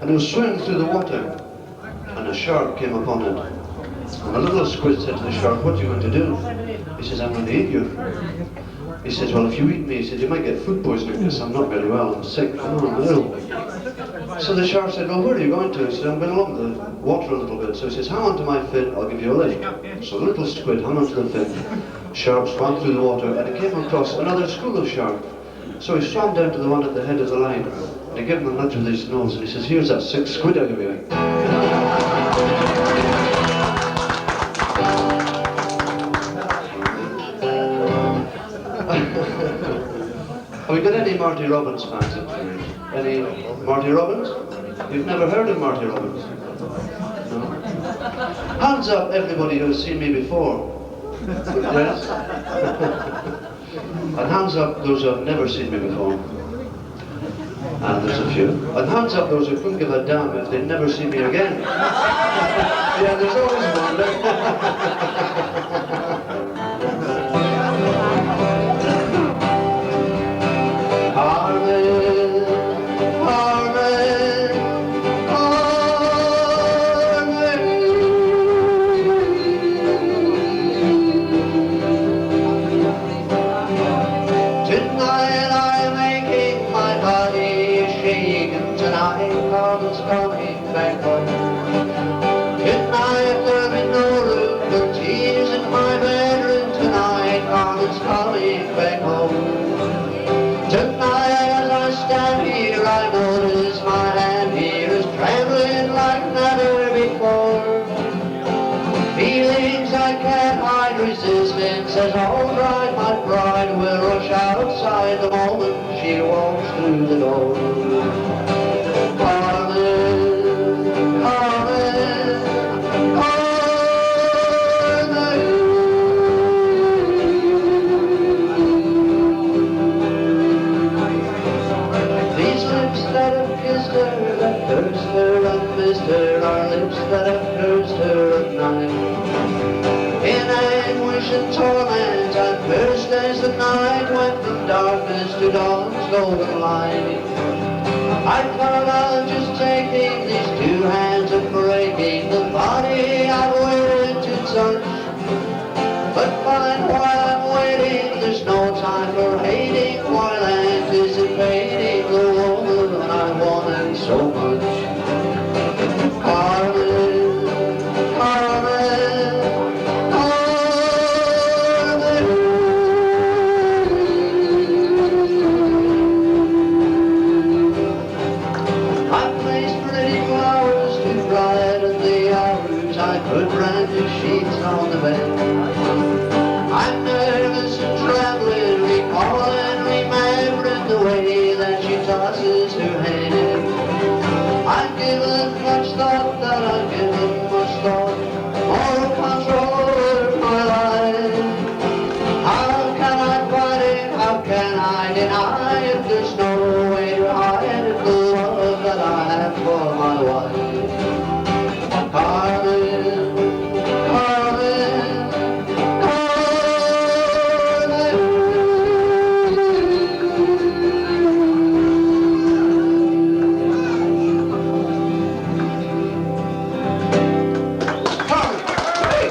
and it was swimming through the water, and a shark came upon it. And the little squid said to the shark, "What are you going to do?" He says, "I'm going to eat you." He says, "Well, if you eat me," he said, "you might get food poisoning because I'm not very well, I'm sick, I'm ill." So the shark said, "Well, where are you going to?" He said, "I'm going along the water a little bit." So he says, "Hang on to my fin, I'll give you a lift." So the little squid hung onto the fin. Shark swam through the water, and he came across another school of shark. So he swam down to the one at the head of the line, and he gave him a nudge with his nose, and he says, "Here's that 6 squid I give you." Have we got any Marty Robbins fans in tonight? Any Marty Robbins? You've never heard of Marty Robbins? No? Hands up everybody who's seen me before. Yes? And hands up those who have never seen me before. And there's a few. And hands up those who couldn't give a damn if they'd never see me again. Yeah, there's always one. Says, "All right, my bride will rush outside the moment she walks through the door." Carmen, Carmen, Carmen. These lips that have kissed her, that cursed her and missed her, are lips that have cursed her at night. In anguish and torment, and cursed as the night went from darkness to dawn's golden light. I thought I'll just taking these 2 hands and breaking the body I've waited to touch. But find while I'm waiting, there's no time for hating, while anticipating the woman I wanted so much. Carmen, Carmen. Put brand new sheets on the bed. I'm nervous and trembling, recalling, remembering the way that she tosses her head. I've given much thought, that I've given much thought, more control over my life. How can I fight it? How can I deny it? There's no way to hide it, the love that I have for my wife. Carmen, Carmen, Carmen. Hey.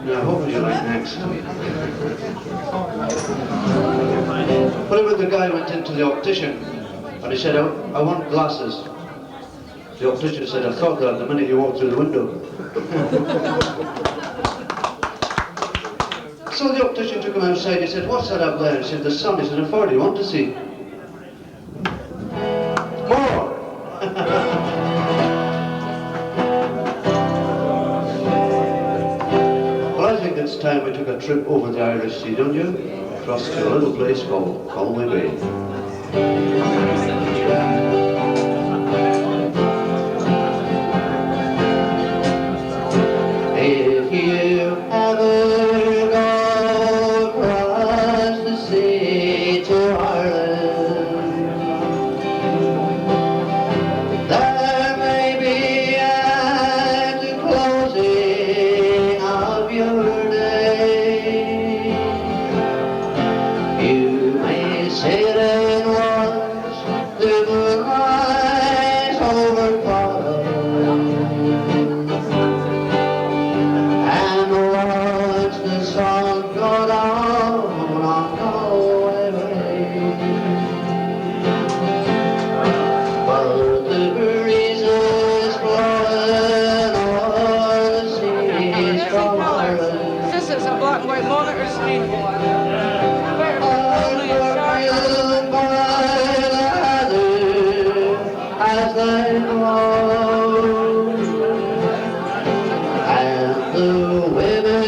Now, what would you like next? Whenever the guy went into the optician and he said, I want glasses. The optician said, "I thought that the minute you walked through the window." So the optician took him outside. He said, "What's that up there?" He said, "The sun." He said, "How far do you want to see?" More. Well, I think it's time we took a trip over the Irish Sea, don't you? Across to a little place called Galway Bay. If you ever go across the sea to Ireland, there may be at the closing of your day, you Sailing was the moonrise over Colorado, and watched the sun go down on Galway Bay. But the breezes blowing o'er the seas from Ireland, This is a black and white monitor screen. As they grow, and the women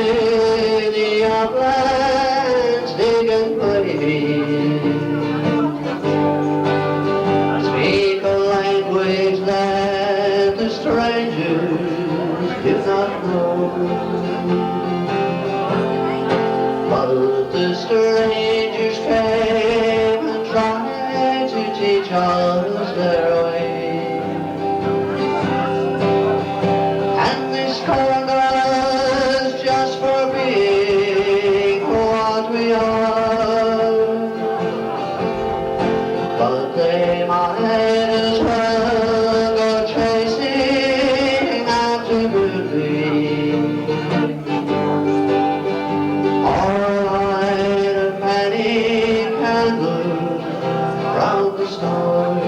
in the uplands dig and play, speak a language that the strangers do not know. But the strangers came and tried to teach us their way, and they scorned us just for being what we are. But they might as well go chasing after beauty, or light a penny candle round the stars,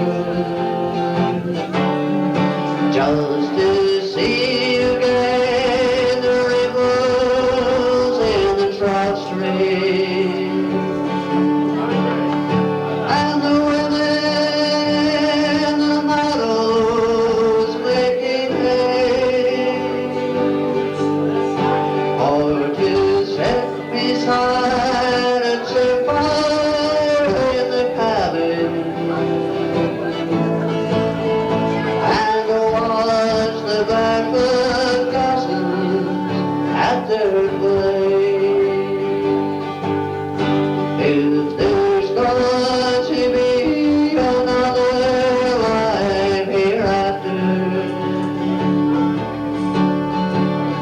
just to see again the ripples in the trout stream, and the women in the meadows making hay, or to sit beside a fire in the cabin, and watch the barefoot gossips at their play. If there's going to be another life hereafter,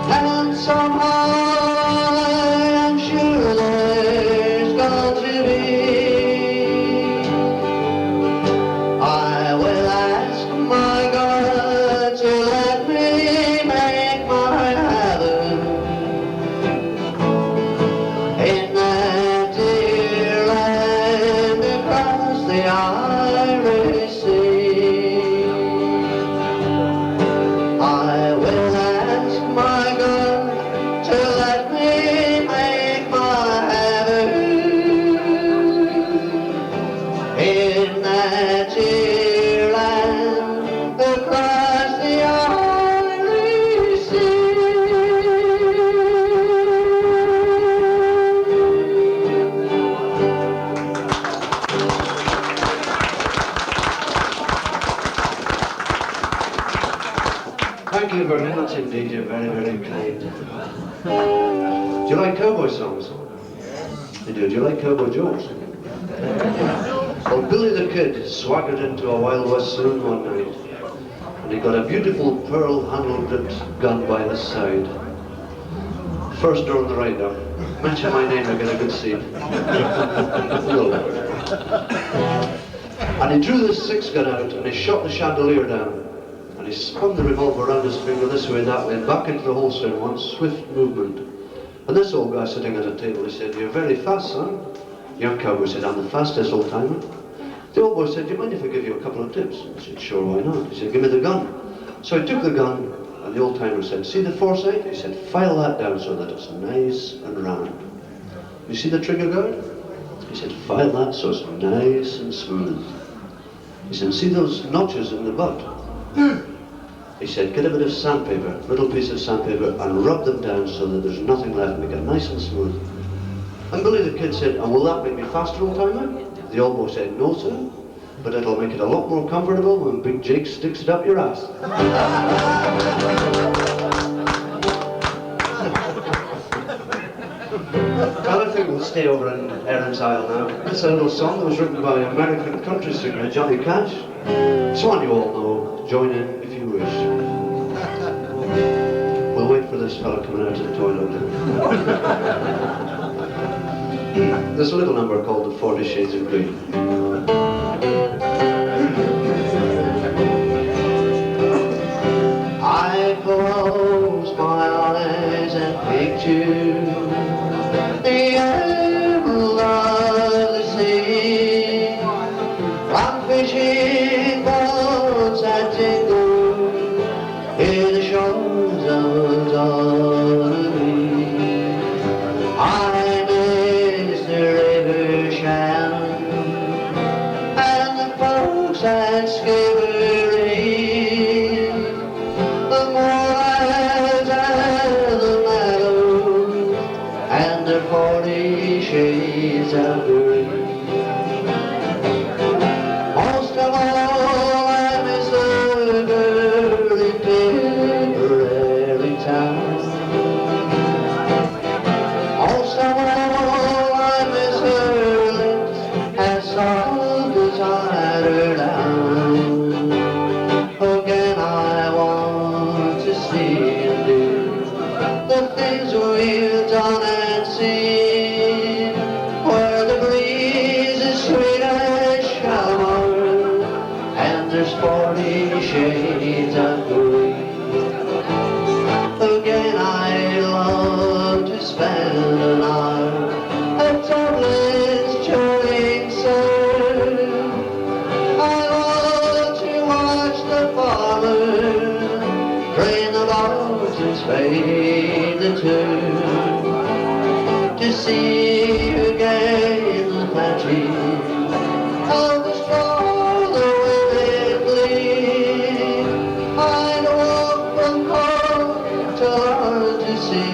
and somehow I'm sure there's going to be, I will ask my God to let me make my heaven in that dear land across the Irish Sea. I will ask my God to let me make my heaven in that dear land across the Irish Sea. Thank you very much indeed, you're very, very kind. Do you like cowboy songs? You do. Do you like cowboy jokes? Well, Billy the Kid swaggered into a Wild West saloon one night, and he got a beautiful pearl-handled gun by his side. First door on the right now. Mention my name, I get a good seat. And he drew the six gun out, and he shot the chandelier down. And he spun the revolver around his finger this way and that way, and back into the holster in one swift movement. And this old guy sitting at a table, he said, "You're very fast, son." Young cowboy said, "I'm the fastest, old timer." The old boy said, "Do you mind if I give you a couple of tips?" I said, "Sure, why not?" He said, "Give me the gun." So he took the gun, and the old timer said, "See the foresight?" He said, "File that down so that it's nice and round." "You see the trigger guard?" He said, "File that so it's nice and smooth." He said, "See those notches in the butt?" He said, "Get a bit of sandpaper, little piece of sandpaper, and rub them down so that there's nothing left, make it nice and smooth." And Billy the Kid said, "And will that make me faster, old timer?" The old boy said, "No, sir, but it'll make it a lot more comfortable when Big Jake sticks it up your ass." Well, I think we'll stay over in Erin's Isle now. It's a little song that was written by American country singer Johnny Cash. It's one you all know. Join in if you wish. We'll wait for this fella coming out of the toilet now. There's a little number called the 40 Shades of Grey. I close my eyes and picture the emerald of the sea, from fishing boats that jingle in the shores of Dolly. I miss the river Shannon and the folks at Skibbereen, the moorlands and the meadows, and the 40 shades of green. Most of all, I miss the girl in Tipperary town. Most of all, I miss her lips as soft as I her down. Again, I want to see and do the things we've done and seen, where the breeze is sweet as shower, and there's 40 shades of green. Again, I love to spend an hour at Dublin's churning surf. I love to watch the farmers drain the bogs and spade the turf, to see again the magic of the straw the women glean. I'd walk from home to learn to see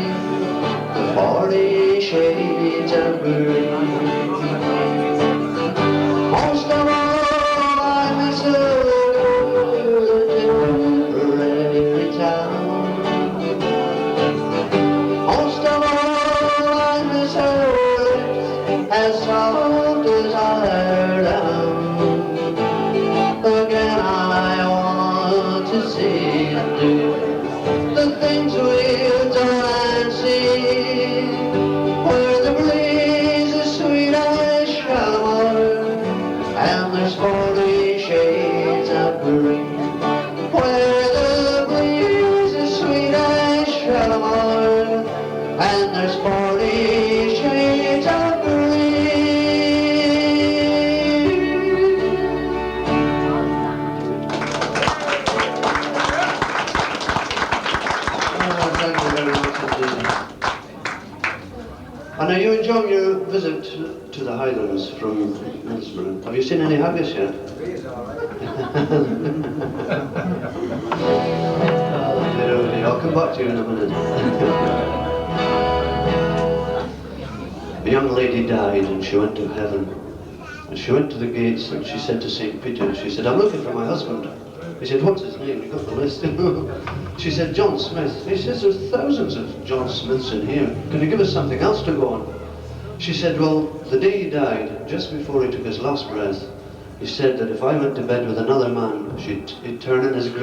the 40 shades of green. Most of all, I miss a girl in Tipperary town. Most of all, I miss her lips as soft as I down. Again, I want to see and do the things we've done and seen, where the breeze is sweet as shower, and there's 40 shades of green. Where the breeze is sweet as shower, and there's 40 shades of green. Thank you very much indeed. And are you enjoying your visit to the Highlands from Middlesbrough? Have you seen any haggis yet? I'll come back to you in a minute. A young lady died and she went to heaven. And she went to the gates and she said to St. Peter, she said, "I'm looking for my husband." He said, "What's his name? You got the list?" She said, "John Smith." He says, "There's thousands of John Smiths in here. Can you give us something else to go on?" She said, "Well, the day he died, just before he took his last breath, he said that if I went to bed with another man, he'd turn in his grave."